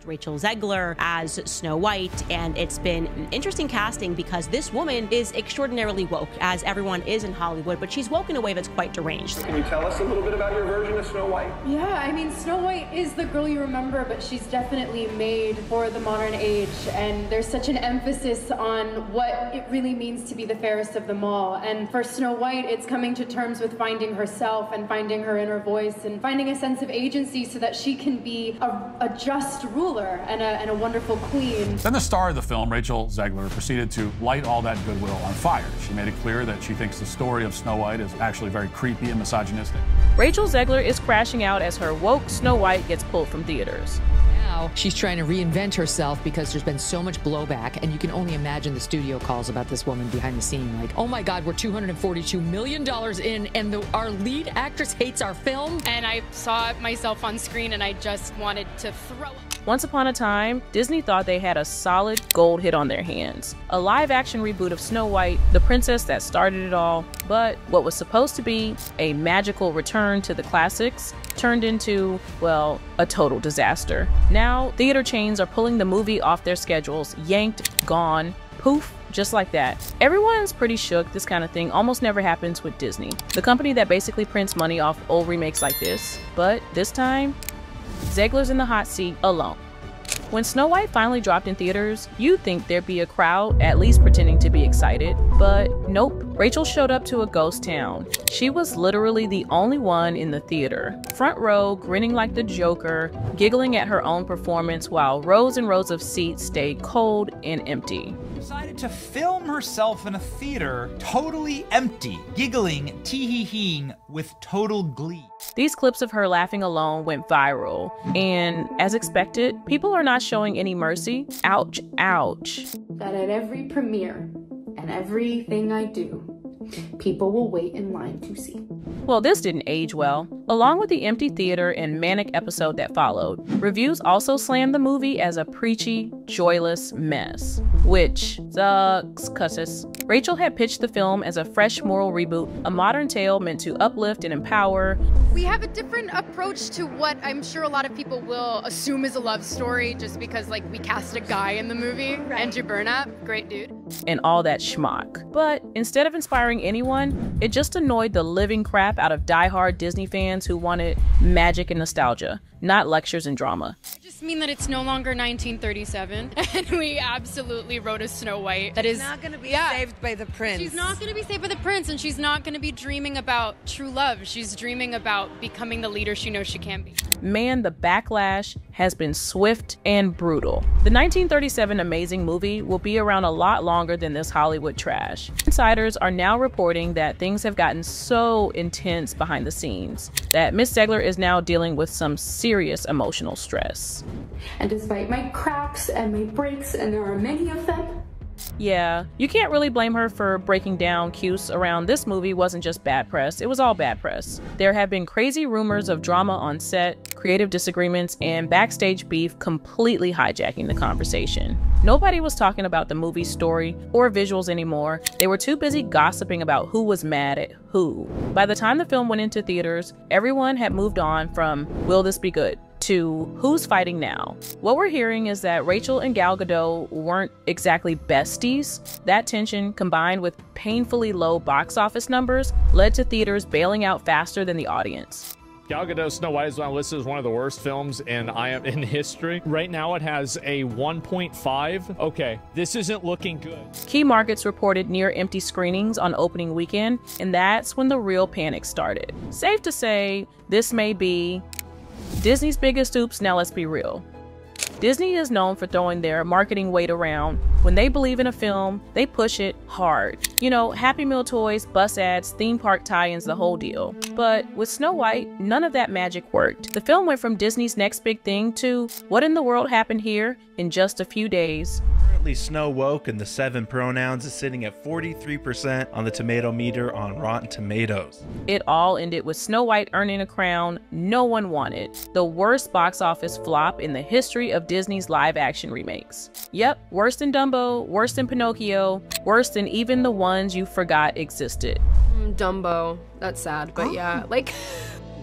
Rachel Zegler as Snow White, and it's been an interesting casting because this woman is extraordinarily woke, as everyone is in Hollywood, but she's woke in a way that's quite deranged. Can you tell us a little bit about your version of Snow White? Yeah, I mean, Snow White is the girl you remember, but she's definitely made for the modern age, and there's such an emphasis on what it really means to be the fairest of them all. And for Snow White, it's coming to terms with finding herself and finding her inner voice and finding a sense of agency so that she can be a just ruler and a wonderful queen. Then the star of the film, Rachel Zegler, proceeded to light all that goodwill on fire. She made it clear that she thinks the story of Snow White is actually very creepy and misogynistic. Rachel Zegler is crashing out as her woke Snow White gets pulled from theaters. Now she's trying to reinvent herself because there's been so much blowback, and you can only imagine the studio calls about this woman behind the scene. Like, oh my God, we're $242 million in, and our lead actress hates our film. And I saw myself on screen, and I just wanted to throw up. Once upon a time, Disney thought they had a solid gold hit on their hands. A live-action reboot of Snow White, the princess that started it all, but what was supposed to be a magical return to the classics turned into, well, a total disaster. Now, theater chains are pulling the movie off their schedules. Yanked, gone, Poof, just like that. Everyone's pretty shook. This kind of thing almost never happens with Disney, the company that basically prints money off old remakes like this. But this time, Zegler's in the hot seat alone. When Snow White finally dropped in theaters, you'd think there'd be a crowd at least pretending to be excited, but nope. Rachel showed up to a ghost town. She was literally the only one in the theater. Front row, grinning like the Joker, giggling at her own performance while rows and rows of seats stayed cold and empty. Decided to film herself in a theater totally empty, giggling, tee-hee-heeing with total glee. These clips of her laughing alone went viral, and as expected, people are not showing any mercy. Ouch, ouch. That at every premiere and everything I do, people will wait in line to see. Well, this didn't age well. Along with the empty theater and manic episode that followed, reviews also slammed the movie as a preachy, joyless mess. Which sucks, cusses. Rachel had pitched the film as a fresh moral reboot, a modern tale meant to uplift and empower. We have a different approach to what I'm sure a lot of people will assume is a love story just because, like, we cast a guy in the movie. Right. Andrew Burnap, great dude. And all that schmuck. But instead of inspiring anyone, it just annoyed the living crap out of diehard Disney fans who wanted magic and nostalgia, not lectures and drama. I just mean that it's no longer 1937, and we absolutely wrote a Snow White that is not going to be saved by the prince. She's not going to be saved by the prince, and she's not going to be dreaming about true love. She's dreaming about becoming the leader she knows she can be. Man, the backlash has been swift and brutal. The 1937 amazing movie will be around a lot longer than this Hollywood trash. Insiders are now reporting that things have gotten so intense behind the scenes that Miss Zegler is now dealing with some serious emotional stress. And despite my cracks and my breaks, and there are many of them, yeah, you can't really blame her for breaking down. Cues around this movie wasn't just bad press, it was all bad press. There have been crazy rumors of drama on set, creative disagreements, and backstage beef completely hijacking the conversation. Nobody was talking about the movie's story or visuals anymore. They were too busy gossiping about who was mad at who. By the time the film went into theaters, everyone had moved on from "will this be good?" to "who's fighting now?" What we're hearing is that Rachel and Gal Gadot weren't exactly besties. That tension, combined with painfully low box office numbers, led to theaters bailing out faster than the audience. Gal Gadot's Snow White is listed as one of the worst films in history. Right now it has a 1.5. Okay, this isn't looking good. Key markets reported near empty screenings on opening weekend, and that's when the real panic started. Safe to say, this may be Disney's biggest oops. Now let's be real. Disney is known for throwing their marketing weight around. When they believe in a film, they push it hard. You know, Happy Meal toys, bus ads, theme park tie-ins, the whole deal. But with Snow White, none of that magic worked. The film went from Disney's next big thing to what in the world happened here in just a few days. Currently, Snow Woke and the 7 pronouns is sitting at 43% on the tomato meter on Rotten Tomatoes. It all ended with Snow White earning a crown no one wanted. The worst box office flop in the history of Disney's live-action remakes. Yep, worse than Dumbo, worse than Pinocchio, worse than even the ones you forgot existed. Dumbo, that's sad, but yeah, like...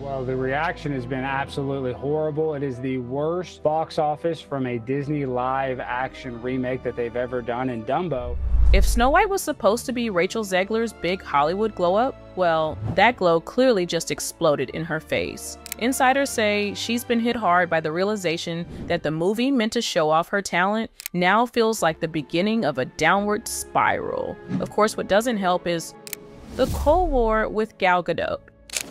Well, the reaction has been absolutely horrible. It is the worst box office from a Disney live action remake that they've ever done in Dumbo. If Snow White was supposed to be Rachel Zegler's big Hollywood glow up, well, that glow clearly just exploded in her face. Insiders say she's been hit hard by the realization that the movie meant to show off her talent now feels like the beginning of a downward spiral. Of course, what doesn't help is the Cold War with Gal Gadot.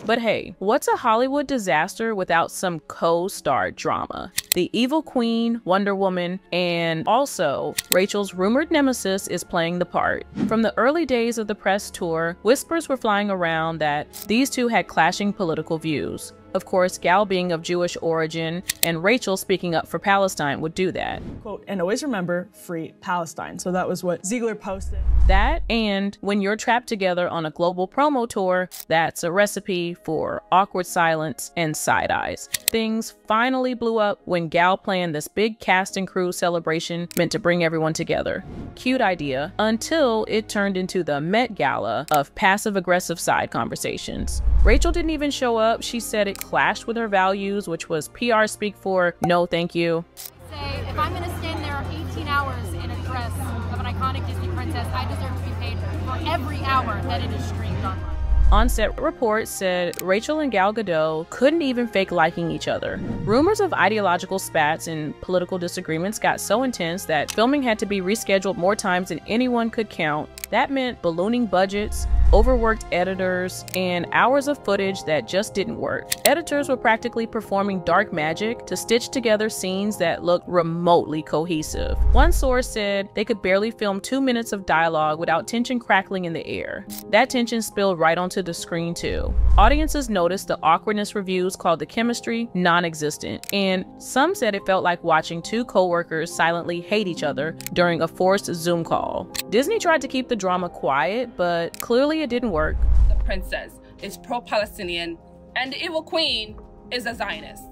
But hey, what's a Hollywood disaster without some co-star drama? The evil queen, Wonder Woman, and also Rachel's rumored nemesis is playing the part. From the early days of the press tour, whispers were flying around that these two had clashing political views. Of course, Gal being of Jewish origin and Rachel speaking up for Palestine would do that. Quote, and always remember, free Palestine. So that was what Zegler posted. That, and when you're trapped together on a global promo tour, that's a recipe for awkward silence and side eyes. Things finally blew up when Gal planned this big cast and crew celebration meant to bring everyone together. Cute idea, until it turned into the Met Gala of passive-aggressive side conversations. Rachel didn't even show up. She said it clashed with her values, which was PR speak for no thank you. Say, if I'm gonna stand there 18 hours in a dress of an iconic Disney princess, I deserve to be paid for every hour that it is streamed online. On-set reports said Rachel and Gal Gadot couldn't even fake liking each other. Rumors of ideological spats and political disagreements got so intense that filming had to be rescheduled more times than anyone could count. That meant ballooning budgets, overworked editors, and hours of footage that just didn't work. Editors were practically performing dark magic to stitch together scenes that looked remotely cohesive. One source said they could barely film 2 minutes of dialogue without tension crackling in the air. That tension spilled right onto the screen too. Audiences noticed the awkwardness. Reviews called the chemistry non-existent, and some said it felt like watching two co-workers silently hate each other during a forced Zoom call. Disney tried to keep the drama quiet, but clearly it didn't work. The princess is pro-Palestinian and the evil queen is a Zionist.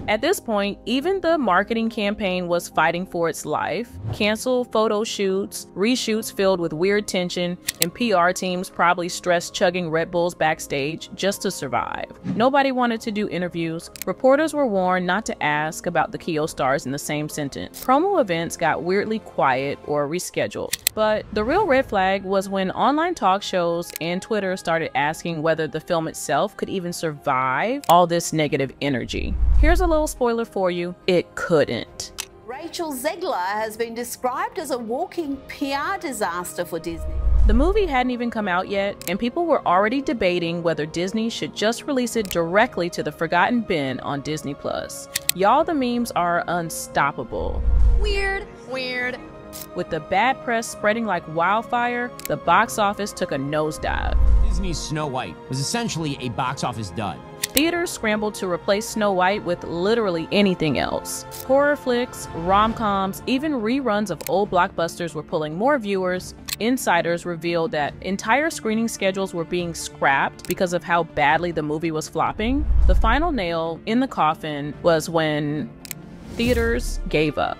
At this point, even the marketing campaign was fighting for its life. Canceled photo shoots, reshoots filled with weird tension, and PR teams probably stressed chugging Red Bulls backstage just to survive. Nobody wanted to do interviews. Reporters were warned not to ask about the Kyo stars in the same sentence. Promo events got weirdly quiet or rescheduled. But the real red flag was when online talk shows and Twitter started asking whether the film itself could even survive all this negative energy. Here's a little spoiler for you, it couldn't. Rachel Zegler has been described as a walking PR disaster for Disney. The movie hadn't even come out yet, and people were already debating whether Disney should just release it directly to the forgotten bin on Disney+. Y'all, the memes are unstoppable. Weird. With the bad press spreading like wildfire, the box office took a nosedive. Disney's Snow White was essentially a box office dud. Theaters scrambled to replace Snow White with literally anything else. Horror flicks, rom-coms, even reruns of old blockbusters were pulling more viewers. Insiders revealed that entire screening schedules were being scrapped because of how badly the movie was flopping. The final nail in the coffin was when theaters gave up.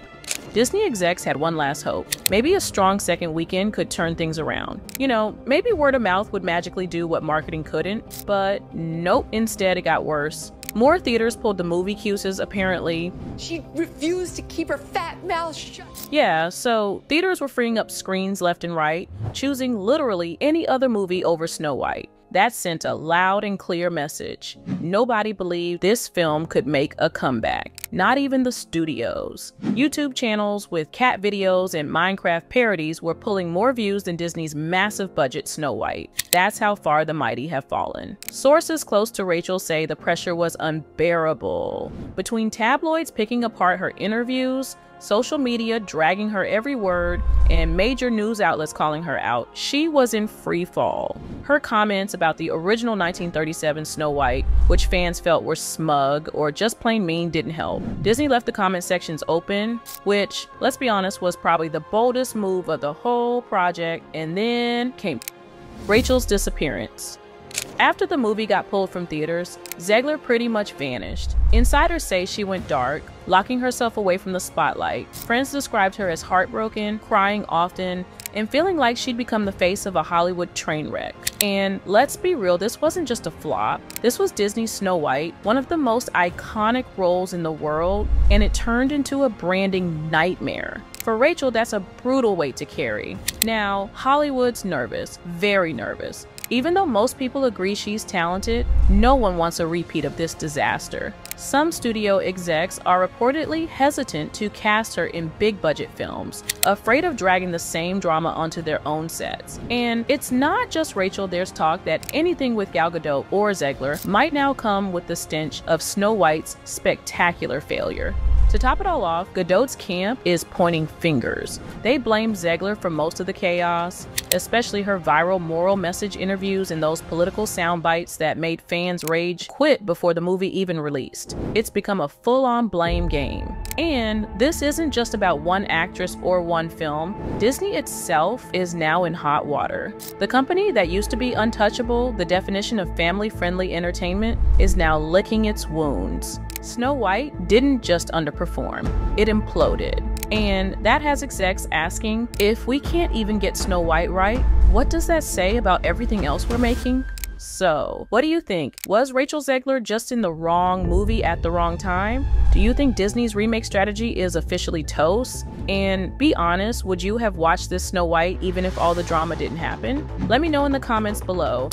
Disney execs had one last hope. Maybe a strong second weekend could turn things around. You know, maybe word of mouth would magically do what marketing couldn't, but nope, instead it got worse. More theaters pulled the movie cues apparently. She refused to keep her fat mouth shut. Yeah, so theaters were freeing up screens left and right, choosing literally any other movie over Snow White. That sent a loud and clear message. Nobody believed this film could make a comeback. Not even the studios. YouTube channels with cat videos and Minecraft parodies were pulling more views than Disney's massive budget Snow White. That's how far the mighty have fallen. Sources close to Rachel say the pressure was unbearable. Between tabloids picking apart her interviews, social media dragging her every word, and major news outlets calling her out, she was in free fall. Her comments about the original 1937 Snow White, which fans felt were smug or just plain mean, didn't help. Disney left the comment sections open, which, let's be honest, was probably the boldest move of the whole project, and then came Rachel's disappearance. After the movie got pulled from theaters, Zegler pretty much vanished. Insiders say she went dark, locking herself away from the spotlight. Friends described her as heartbroken, crying often, and feeling like she'd become the face of a Hollywood train wreck. And let's be real, this wasn't just a flop. This was Disney's Snow White, one of the most iconic roles in the world, and it turned into a branding nightmare. For Rachel, that's a brutal weight to carry. Now, Hollywood's nervous, very nervous. Even though most people agree she's talented, no one wants a repeat of this disaster. Some studio execs are reportedly hesitant to cast her in big-budget films, afraid of dragging the same drama onto their own sets. And it's not just Rachel, there's talk that anything with Gal Gadot or Zegler might now come with the stench of Snow White's spectacular failure. To top it all off, Gadot's camp is pointing fingers. They blame Zegler for most of the chaos, especially her viral moral message interviews and those political sound bites that made fans rage quit before the movie even released. It's become a full-on blame game. And this isn't just about one actress or one film. Disney itself is now in hot water. The company that used to be untouchable, the definition of family-friendly entertainment, is now licking its wounds. Snow White didn't just underperform, it imploded. And that has execs asking, if we can't even get Snow White right, what does that say about everything else we're making? So, what do you think? Was Rachel Zegler just in the wrong movie at the wrong time? Do you think Disney's remake strategy is officially toast? And be honest, would you have watched this Snow White even if all the drama didn't happen? Let me know in the comments below.